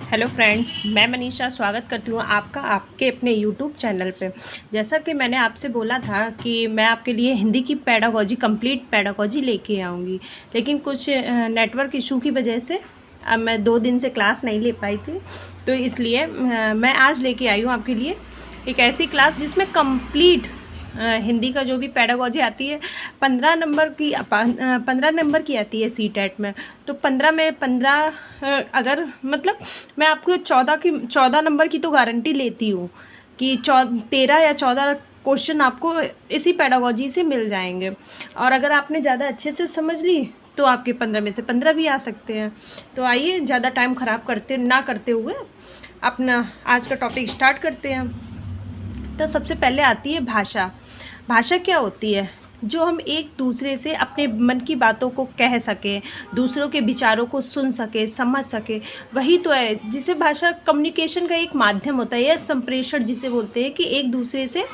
Hello friends, मैं मनीषा स्वागत करती हूँ आपका आपके अपने यूट्यूब चैनल पे। जैसा कि मैंने आपसे बोला था कि मैं आपके लिए हिंदी की पेडागोजी कंप्लीट पेडागोजी लेके आऊँगी, लेकिन कुछ नेटवर्क इशू की वजह से अब मैं 2 दिन से क्लास नहीं ले पाई थी। तो इसलिए मैं आज लेके आई हूँ आपके लिए एक ऐसी क्लास जिसमें कंप्लीट हिंदी का जो भी पेडागोजी आती है 15 नंबर की आती है सीटेट में। तो 15 में 15 अगर मतलब मैं आपको 14 नंबर की तो गारंटी लेती हूँ कि 13 या 14 क्वेश्चन आपको इसी पेडागोजी से मिल जाएंगे। और अगर आपने ज़्यादा अच्छे से समझ ली तो आपके 15 में से 15 भी आ सकते हैं। तो आइए ज़्यादा टाइम ख़राब करते हुए अपना आज का टॉपिक स्टार्ट करते हैं। तो सबसे पहले आती है भाषा। भाषा क्या होती है? जो हम एक दूसरे से अपने मन की बातों को कह सकें, दूसरों के विचारों को सुन सकें, समझ सकें, वही तो है जिसे भाषा कम्युनिकेशन का एक माध्यम होता है या संप्रेषण जिसे बोलते हैं कि एक दूसरे से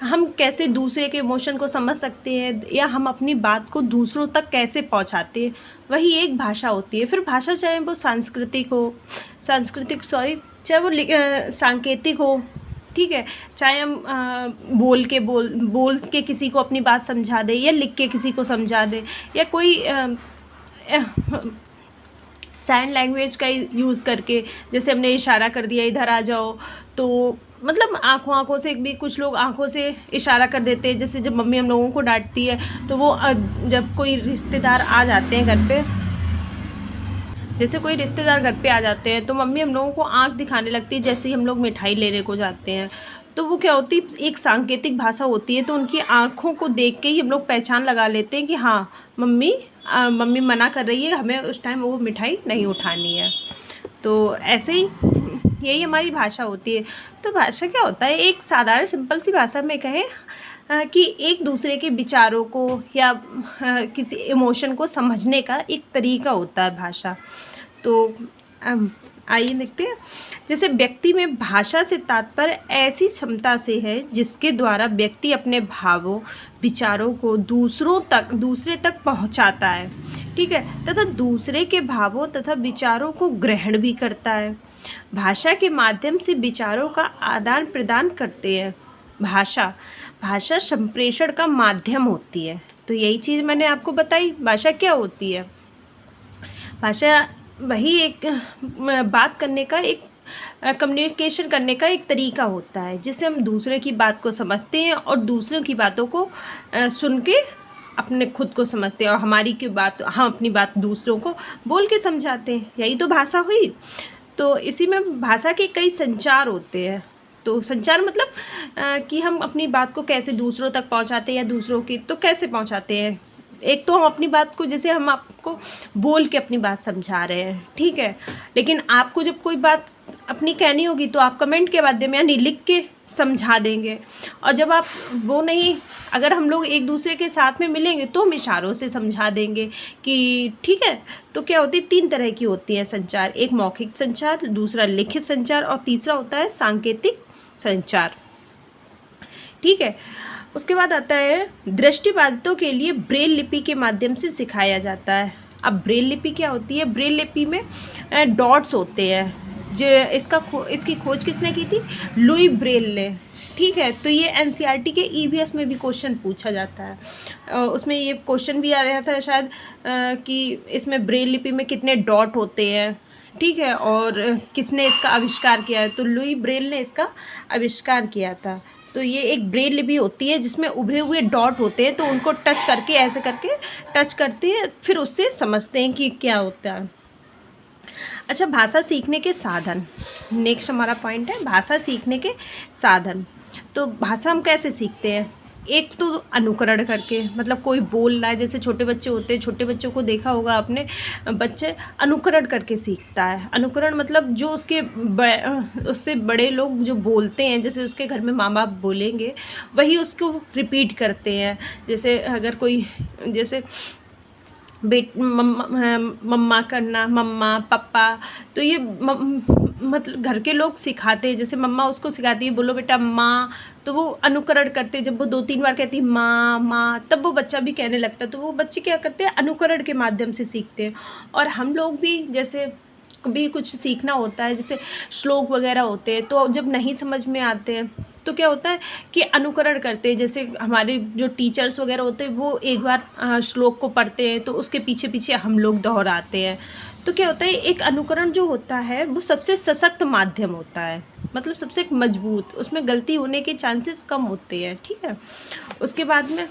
हम कैसे दूसरे के इमोशन को समझ सकते हैं या हम अपनी बात को दूसरों तक कैसे पहुंचाते हैं, वही एक भाषा होती है। फिर भाषा चाहे वो चाहे वो सांकेतिक हो, ठीक है, चाहे हम बोल के किसी को अपनी बात समझा दें या लिख के किसी को समझा दें या कोई साइन लैंग्वेज का यूज़ करके, जैसे हमने इशारा कर दिया इधर आ जाओ, तो मतलब आँखों से भी कुछ लोग आँखों से इशारा कर देते हैं। जैसे जब मम्मी हम लोगों को डांटती है तो वो जब कोई रिश्तेदार आ जाते हैं घर पे, जैसे कोई रिश्तेदार घर पे आ जाते हैं तो मम्मी हम लोगों को आँख दिखाने लगती है जैसे ही हम लोग मिठाई लेने को जाते हैं। तो वो क्या होती है, एक सांकेतिक भाषा होती है। तो उनकी आँखों को देख के ही हम लोग पहचान लगा लेते हैं कि हाँ मम्मी मना कर रही है, हमें उस टाइम वो मिठाई नहीं उठानी है। तो ऐसे ही यही हमारी भाषा होती है। तो भाषा क्या होता है, एक साधारण सिंपल सी भाषा में कहें कि एक दूसरे के विचारों को या किसी इमोशन को समझने का एक तरीका होता है भाषा। तो आइए देखते हैं। जैसे व्यक्ति में भाषा से तात्पर्य ऐसी क्षमता से है जिसके द्वारा व्यक्ति अपने भावों विचारों को दूसरे तक पहुंचाता है, ठीक है, तथा दूसरे के भावों तथा विचारों को ग्रहण भी करता है। भाषा के माध्यम से विचारों का आदान प्रदान करते हैं। भाषा संप्रेषण का माध्यम होती है। तो यही चीज़ मैंने आपको बताई। भाषा क्या होती है? भाषा वही एक बात करने का, एक कम्युनिकेशन करने का एक तरीका होता है जिससे हम दूसरे की बात को समझते हैं और दूसरों की बातों को सुन के अपने खुद को समझते हैं और हम अपनी बात दूसरों को बोल के समझाते हैं। यही तो भाषा हुई। तो इसी में भाषा के कई संचार होते हैं। तो संचार मतलब कि हम अपनी बात को कैसे दूसरों तक पहुंचाते हैं या दूसरों की तो कैसे पहुंचाते हैं। एक तो हम अपनी बात को, जैसे हम आपको बोल के अपनी बात समझा रहे हैं, ठीक है, लेकिन आपको जब कोई बात अपनी कहनी होगी तो आप कमेंट के माध्यम यानी लिख के समझा देंगे। और जब आप वो नहीं, अगर हम लोग एक दूसरे के साथ में मिलेंगे तो हम इशारों से समझा देंगे कि ठीक है। तो क्या होती है, 3 तरह की होती है संचार। एक मौखिक संचार, दूसरा लिखित संचार और तीसरा होता है सांकेतिक संचार, ठीक है। उसके बाद आता है दृष्टिबाधितों के लिए ब्रेल लिपि के माध्यम से सिखाया जाता है। अब ब्रेल लिपि क्या होती है? ब्रेल लिपि में डॉट्स होते हैं। जो इसकी खोज किसने की थी? लुई ब्रेल ने, ठीक है। तो ये एनसीईआरटी के ईवीएस में भी क्वेश्चन पूछा जाता है। उसमें ये क्वेश्चन भी आया था शायद कि इसमें ब्रेल लिपि में कितने डॉट होते हैं, ठीक है, और किसने इसका आविष्कार किया है? तो लुई ब्रेल ने इसका आविष्कार किया था। तो ये एक ब्रेल लिपि होती है जिसमें उभरे हुए डॉट होते हैं। तो उनको टच करके, ऐसे करके टच करते हैं, फिर उससे समझते हैं कि क्या होता है। अच्छा, भाषा सीखने के साधन, नेक्स्ट हमारा पॉइंट है भाषा सीखने के साधन। तो भाषा हम कैसे सीखते हैं? एक तो अनुकरण करके, मतलब कोई बोल रहा है, जैसे छोटे बच्चे होते हैं, छोटे बच्चों को देखा होगा आपने, बच्चे अनुकरण करके सीखता है। अनुकरण मतलब जो उससे बड़े लोग जो बोलते हैं, जैसे उसके घर में माँ बाप बोलेंगे वही उसको रिपीट करते हैं। जैसे अगर कोई, जैसे मम्मा करना, मम्मा पापा, तो ये मतलब घर के लोग सिखाते हैं। जैसे मम्मा उसको सिखाती है बोलो बेटा माँ, तो वो अनुकरण करते हैं। जब वो 2-3 बार कहती है माँ माँ, तब वो बच्चा भी कहने लगता है। तो वो बच्चे क्या करते हैं, अनुकरण के माध्यम से सीखते हैं। और हम लोग भी जैसे भी कुछ सीखना होता है, जैसे श्लोक वगैरह होते हैं, तो जब नहीं समझ में आते हैं तो क्या होता है कि अनुकरण करते हैं। जैसे हमारे जो टीचर्स वगैरह होते हैं वो एक बार श्लोक को पढ़ते हैं तो उसके पीछे पीछे हम लोग दोहराते हैं। तो क्या होता है, एक अनुकरण जो होता है वो सबसे सशक्त माध्यम होता है, मतलब सबसे एक मजबूत, उसमें गलती होने के चांसेस कम होते हैं। ठीक है, उसके बाद में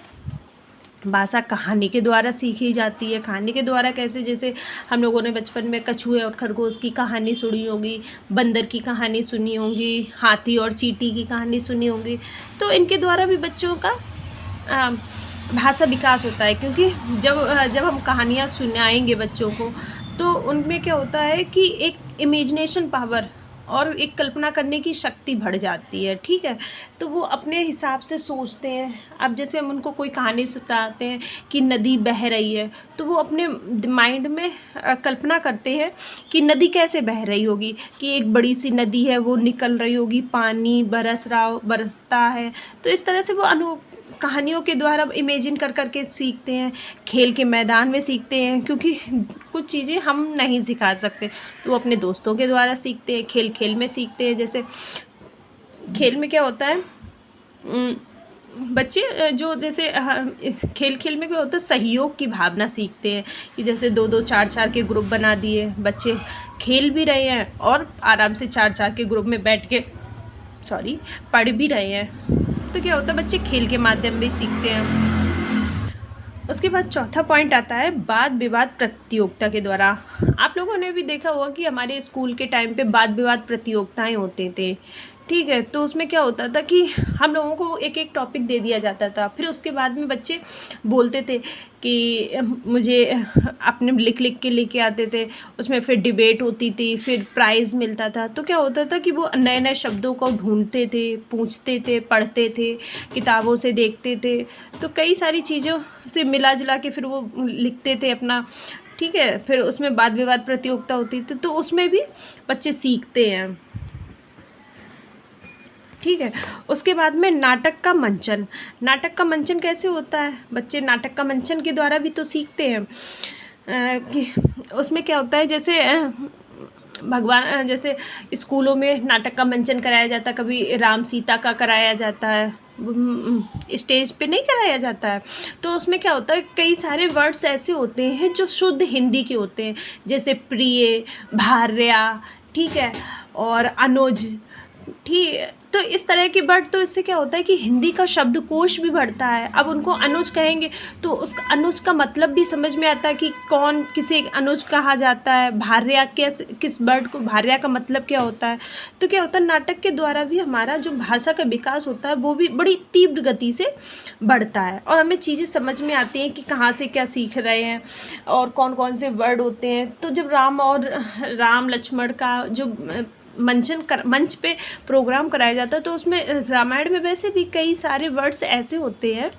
भाषा कहानी के द्वारा सीखी जाती है। कहानी के द्वारा कैसे, जैसे हम लोगों ने बचपन में कछुए और खरगोश की कहानी सुनी होगी, बंदर की कहानी सुनी होगी, हाथी और चींटी की कहानी सुनी होगी। तो इनके द्वारा भी बच्चों का भाषा विकास होता है, क्योंकि जब हम कहानियाँ सुनाएंगे बच्चों को तो उनमें क्या होता है कि एक इमेजिनेशन पावर और एक कल्पना करने की शक्ति बढ़ जाती है। ठीक है, तो वो अपने हिसाब से सोचते हैं। अब जैसे हम उनको कोई कहानी सुनाते हैं कि नदी बह रही है, तो वो अपने माइंड में कल्पना करते हैं कि नदी कैसे बह रही होगी, कि एक बड़ी सी नदी है, वो निकल रही होगी, पानी बरसता है। तो इस तरह से वो कहानियों के द्वारा इमेजिन कर करके सीखते हैं। खेल के मैदान में सीखते हैं, क्योंकि कुछ चीज़ें हम नहीं सिखा सकते तो वो अपने दोस्तों के द्वारा सीखते हैं, खेल खेल में सीखते हैं। जैसे खेल में क्या होता है, बच्चे जो जैसे खेल खेल में क्या होता है, सहयोग की भावना सीखते हैं, कि जैसे 2-2 4-4 के ग्रुप बना दिए, बच्चे खेल भी रहे हैं और आराम से 4-4 के ग्रुप में बैठ के पढ़ भी रहे हैं। तो क्या होता है, बच्चे खेल के माध्यम से सीखते हैं। उसके बाद चौथा पॉइंट आता है वाद विवाद प्रतियोगिता के द्वारा। आप लोगों ने भी देखा होगा कि हमारे स्कूल के टाइम पे वाद विवाद प्रतियोगिताएं होते थे। ठीक है, तो उसमें क्या होता था कि हम लोगों को एक एक टॉपिक दे दिया जाता था, फिर उसके बाद में बच्चे बोलते थे कि मुझे अपने लिख के लेके आते थे, उसमें फिर डिबेट होती थी, फिर प्राइज़ मिलता था। तो क्या होता था कि वो नए नए शब्दों को ढूंढते थे, पूछते थे, पढ़ते थे, किताबों से देखते थे, तो कई सारी चीज़ों से मिला जुला के फिर वो लिखते थे अपना। ठीक है, फिर उसमें वाद विवाद प्रतियोगिता होती थी, तो उसमें भी बच्चे सीखते हैं। ठीक है, उसके बाद में नाटक का मंचन कैसे होता है, बच्चे नाटक का मंचन के द्वारा भी तो सीखते हैं। कि उसमें क्या होता है, जैसे भगवान, जैसे स्कूलों में नाटक का मंचन कराया जाता है, कभी राम सीता का कराया जाता है, स्टेज पे नहीं कराया जाता है। तो उसमें क्या होता है, कई सारे वर्ड्स ऐसे होते हैं जो शुद्ध हिंदी के होते हैं, जैसे प्रिय, भार्या, ठीक है, और अनुज। ठीक, तो इस तरह के वर्ड, तो इससे क्या होता है कि हिंदी का शब्दकोश भी बढ़ता है। अब उनको अनुज कहेंगे तो उस अनुज का मतलब भी समझ में आता है कि कौन किसे अनुज कहा जाता है, भार्या किस वर्ड को, भार्या का मतलब क्या होता है। तो क्या होता है, नाटक के द्वारा भी हमारा जो भाषा का विकास होता है वो भी बड़ी तीव्र गति से बढ़ता है, और हमें चीज़ें समझ में आती हैं कि कहाँ से क्या सीख रहे हैं और कौन कौन से वर्ड होते हैं। तो जब राम लक्ष्मण का जो मंच पे प्रोग्राम कराया जाता है, तो उसमें रामायण में वैसे भी कई सारे वर्ड्स ऐसे होते हैं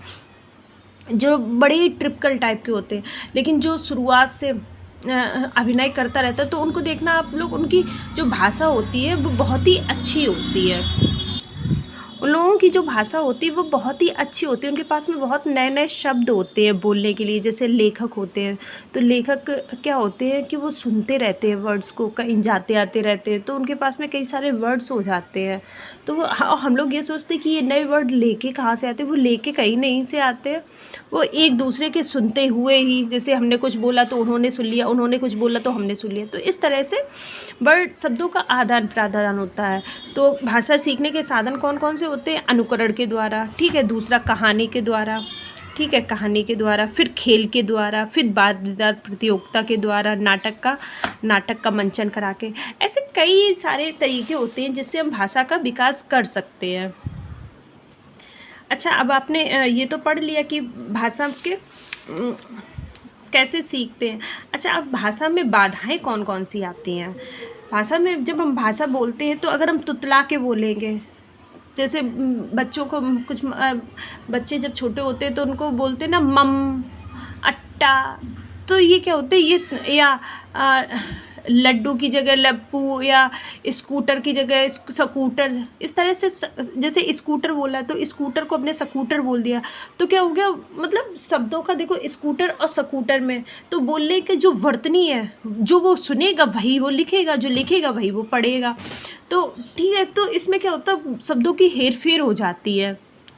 जो बड़े ट्रिपिकल टाइप के होते हैं, लेकिन जो शुरुआत से अभिनय करता रहता है तो उनको देखना आप लोग, उनकी जो भाषा होती है वो बहुत ही अच्छी होती है। उन लोगों की जो भाषा होती है वो बहुत ही अच्छी होती है, उनके पास में बहुत नए नए शब्द होते हैं बोलने के लिए। जैसे लेखक होते हैं, तो लेखक क्या होते हैं कि वो सुनते रहते हैं वर्ड्स को, कहीं जाते आते रहते हैं, तो उनके पास में कई सारे वर्ड्स हो जाते हैं। तो वो हम लोग ये सोचते हैं कि ये नए वर्ड लेके कहाँ से आते हैं, वो लेके कहीं नहीं से आते हैं, वो एक दूसरे के सुनते हुए ही, जैसे हमने कुछ बोला तो उन्होंने सुन लिया, उन्होंने कुछ बोला तो हमने सुन लिया, तो इस तरह से वर्ड शब्दों का आदान प्रदान होता है। तो भाषा सीखने के साधन कौन कौन से होते हैं, अनुकरण के द्वारा, ठीक है, दूसरा कहानी के द्वारा, ठीक है, कहानी के द्वारा, फिर खेल के द्वारा, फिर वाद विवाद प्रतियोगिता के द्वारा, नाटक का मंचन करा के, ऐसे कई सारे तरीके होते हैं जिससे हम भाषा का विकास कर सकते हैं। अच्छा, अब आपने ये तो पढ़ लिया कि भाषा के कैसे सीखते हैं। अच्छा, अब भाषा में बाधाएं कौन कौन सी आती हैं। भाषा में जब हम भाषा बोलते हैं तो अगर हम तुतला के बोलेंगे, जैसे बच्चों को कुछ बच्चे जब छोटे होते हैं तो उनको बोलते हैं ना मम, अट्टा, तो ये क्या होते हैं, ये या लड्डू की जगह लप्पू, या स्कूटर की जगह स्कूटर, इस तरह से जैसे स्कूटर बोला तो स्कूटर को अपने स्कूटर बोल दिया, तो क्या हो गया, मतलब शब्दों का देखो स्कूटर और स्कूटर में तो बोलने के जो वर्तनी है, जो वो सुनेगा वही वो लिखेगा, जो लिखेगा वही वो पढ़ेगा। तो ठीक है, तो इसमें क्या होता है, शब्दों की हेर फेर हो जाती है,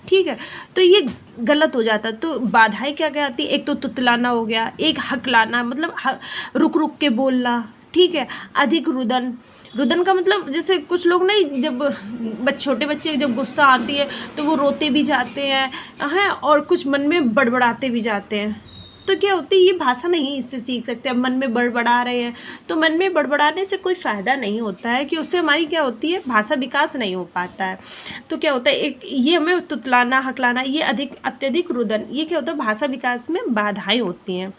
ठीक है, तो ये गलत हो जाता है। तो बाधाएं क्या क्या आती है, एक तो तुतलाना हो गया, एक हकलाना मतलब रुक रुक के बोलना, ठीक है, अधिक रुदन, रुदन का मतलब जैसे कुछ लोग नहीं, जब छोटे बच्चे जब गुस्सा आती है तो वो रोते भी जाते हैं और कुछ मन में बड़बड़ाते भी जाते हैं। तो क्या होती है, ये भाषा नहीं इससे सीख सकते। अब मन में बड़बड़ा रहे हैं तो मन में बड़बड़ाने से कोई फ़ायदा नहीं होता है, कि उससे हमारी क्या होती है, भाषा विकास नहीं हो पाता है। तो क्या होता है, एक ये हमें तुतलाना, हकलाना, ये अत्यधिक रुदन, ये क्या होता है, भाषा विकास में बाधाएं होती हैं।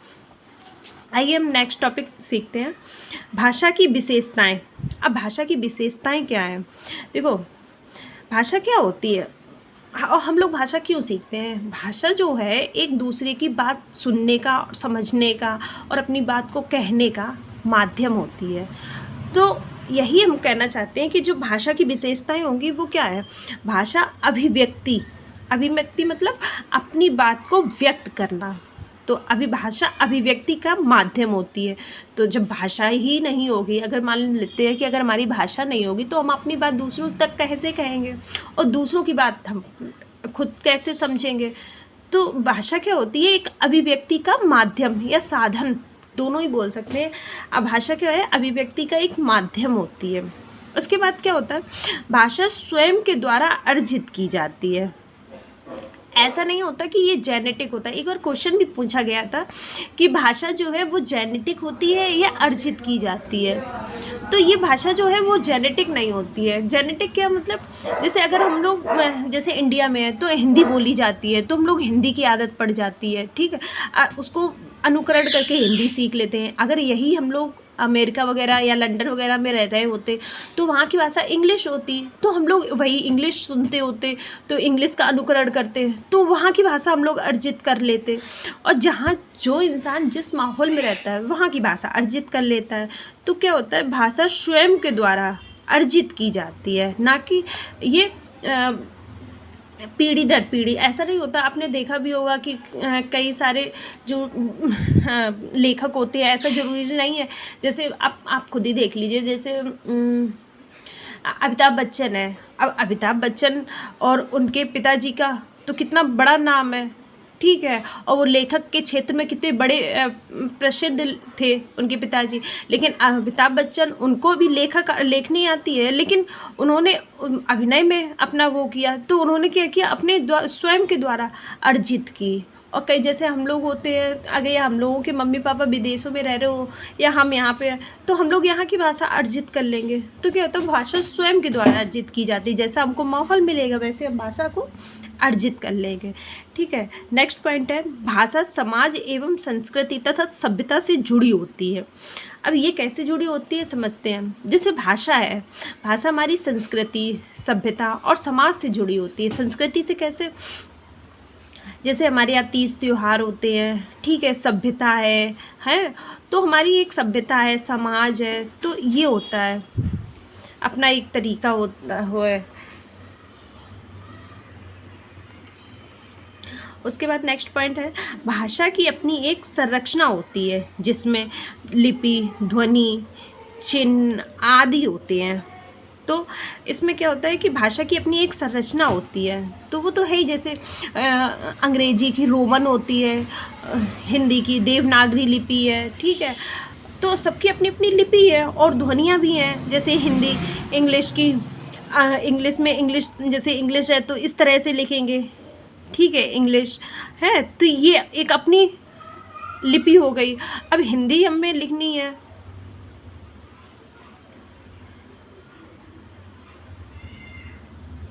आइए हम नेक्स्ट टॉपिक सीखते हैं, भाषा की विशेषताएं। अब भाषा की विशेषताएं क्या हैं, देखो भाषा क्या होती है और हम लोग भाषा क्यों सीखते हैं। भाषा जो है एक दूसरे की बात सुनने का, समझने का और अपनी बात को कहने का माध्यम होती है। तो यही हम कहना चाहते हैं कि जो भाषा की विशेषताएं होंगी वो क्या है, भाषा अभिव्यक्ति, अभिव्यक्ति मतलब अपनी बात को व्यक्त करना, तो भाषा अभिव्यक्ति का माध्यम होती है। तो जब भाषा ही नहीं होगी, अगर मान लेते हैं कि अगर हमारी भाषा नहीं होगी तो हम अपनी बात दूसरों तक कैसे कहेंगे और दूसरों की बात हम खुद कैसे समझेंगे। तो भाषा क्या होती है, एक अभिव्यक्ति का माध्यम या साधन, दोनों ही बोल सकते हैं। अब भाषा क्या है, अभिव्यक्ति का एक माध्यम होती है। उसके बाद क्या होता है, भाषा स्वयं के द्वारा अर्जित की जाती है। ऐसा नहीं होता कि ये जेनेटिक होता है। एक बार क्वेश्चन भी पूछा गया था कि भाषा जो है वो जेनेटिक होती है या अर्जित की जाती है। तो ये भाषा जो है वो जेनेटिक नहीं होती है। जेनेटिक क्या मतलब, जैसे अगर हम लोग जैसे इंडिया में है तो हिंदी बोली जाती है तो हम लोग हिंदी की आदत पड़ जाती है, ठीक है, उसको अनुकरण करके हिंदी सीख लेते हैं। अगर यही हम लोग अमेरिका वगैरह या लंदन वगैरह में रह रहे होते तो वहाँ की भाषा इंग्लिश होती, तो हम लोग वही इंग्लिश सुनते होते तो इंग्लिश का अनुकरण करते तो वहाँ की भाषा हम लोग अर्जित कर लेते। और जहाँ जो इंसान जिस माहौल में रहता है वहाँ की भाषा अर्जित कर लेता है। तो क्या होता है, भाषा स्वयं के द्वारा अर्जित की जाती है, ना कि ये पीढ़ी दर पीढ़ी। ऐसा नहीं होता, आपने देखा भी होगा कि कई सारे जो लेखक होते हैं, ऐसा ज़रूरी नहीं है। जैसे आप खुद ही देख लीजिए, जैसे अमिताभ बच्चन है। अब अमिताभ बच्चन और उनके पिताजी का तो कितना बड़ा नाम है, ठीक है, और वो लेखक के क्षेत्र में कितने बड़े प्रसिद्ध थे उनके पिताजी। लेकिन अमिताभ बच्चन, उनको भी लेखनी आती है, लेकिन उन्होंने अभिनय में अपना वो किया, तो उन्होंने क्या किया, अपने स्वयं के द्वारा अर्जित की। और कई जैसे हम लोग होते हैं, अगर हम लोगों के मम्मी पापा विदेशों में रह रहे हो या हम यहाँ पे हैं तो हम लोग यहाँ की भाषा अर्जित कर लेंगे। तो क्या होता है, भाषा स्वयं के द्वारा अर्जित की जाती है। जैसा हमको माहौल मिलेगा वैसे हम भाषा को अर्जित कर लेंगे, ठीक है। नेक्स्ट पॉइंट है, भाषा समाज एवं संस्कृति तथा सभ्यता से जुड़ी होती है। अब ये कैसे जुड़ी होती है समझते हैं। जैसे भाषा है, भाषा हमारी संस्कृति, सभ्यता और समाज से जुड़ी होती है। संस्कृति से कैसे, जैसे हमारे यहाँ तीज त्यौहार होते हैं, ठीक है, सभ्यता है तो हमारी एक सभ्यता है, समाज है, तो ये होता है, अपना एक तरीका होता है। उसके बाद नेक्स्ट पॉइंट है, भाषा की अपनी एक संरचना होती है जिसमें लिपि, ध्वनि, चिन्ह आदि होते हैं। तो इसमें क्या होता है कि भाषा की अपनी एक संरचना होती है, तो वो तो है ही। जैसे अंग्रेजी की रोमन होती है, हिंदी की देवनागरी लिपि है, ठीक है, तो सबकी अपनी अपनी लिपि है और ध्वनियाँ भी हैं। जैसे हिंदी, इंग्लिश की, इंग्लिश में इंग्लिश, जैसे इंग्लिश है तो इस तरह से लिखेंगे, ठीक है, इंग्लिश है तो ये एक अपनी लिपि हो गई। अब हिंदी हमें लिखनी है